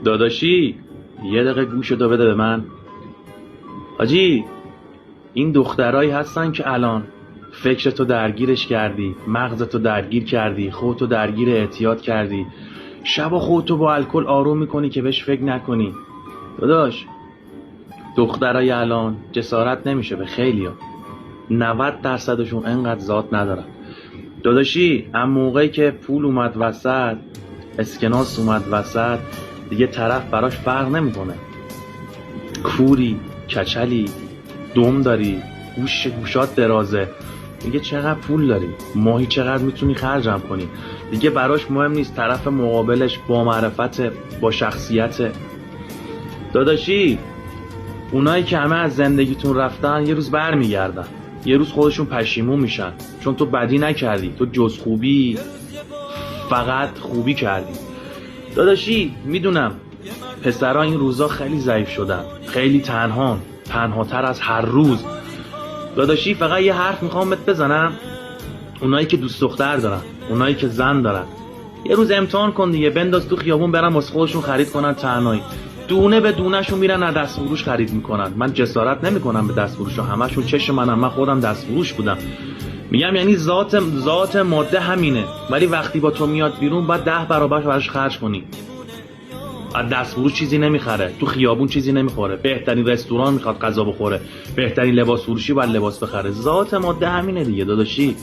داداشی یه دقیقه گوشتو بده به من. حاجی این دخترایی هستن که الان فکرتو درگیرش کردی، مغزتو درگیر کردی، خودتو درگیر اعتیاد کردی، شبا خودتو با الکل آروم میکنی که بهش فکر نکنی. داداش دخترای الان جسارت نمیشه به خیلیا، 90% انقدر ذات ندارن. داداشی ام موقعی که پول اومد وسط، اسکناس اومد وسط، دیگه طرف براش فرق نمیکنه کوری، کچلی، دم داری، گوشات درازه، دیگه چقدر پول داری، ماهی چقدر میتونی خرجم کنی، دیگه براش مهم نیست طرف مقابلش با معرفت، با شخصیت. داداشی اونایی که همه از زندگیتون رفتن یه روز برمیگردن، یه روز خودشون پشیمون میشن، چون تو بدی نکردی، تو جز خوبی فقط خوبی کردی. داداشی میدونم پسرها این روزا خیلی ضعیف شدن، خیلی تنهاتر از هر روز. داداشی فقط یه حرف میخوام بهت بزنم، اونایی که دوست دختر دارن، اونایی که زن دارن، یه روز امتحان کن دیگه، بنداز تو خیابون برن واسه خودشون خرید کنن تنهایی، دونه به دونه شون میرن از دست فروش خرید میکنن. من جسارت نمیکنم به دست فروش، همشون چشم منم، من خودم دست فروش بودم. میگم یعنی ذات ماده همینه، ولی وقتی با تو میاد بیرون باید 10 برابرش براش خرج کنی. از دست فروش چیزی نمیخره، تو خیابون چیزی نمیخوره، بهترین رستوران میخواد غذا بخوره، بهترین لباس فروشی باید لباس بخره. ذات ماده همینه دیگه داداشی.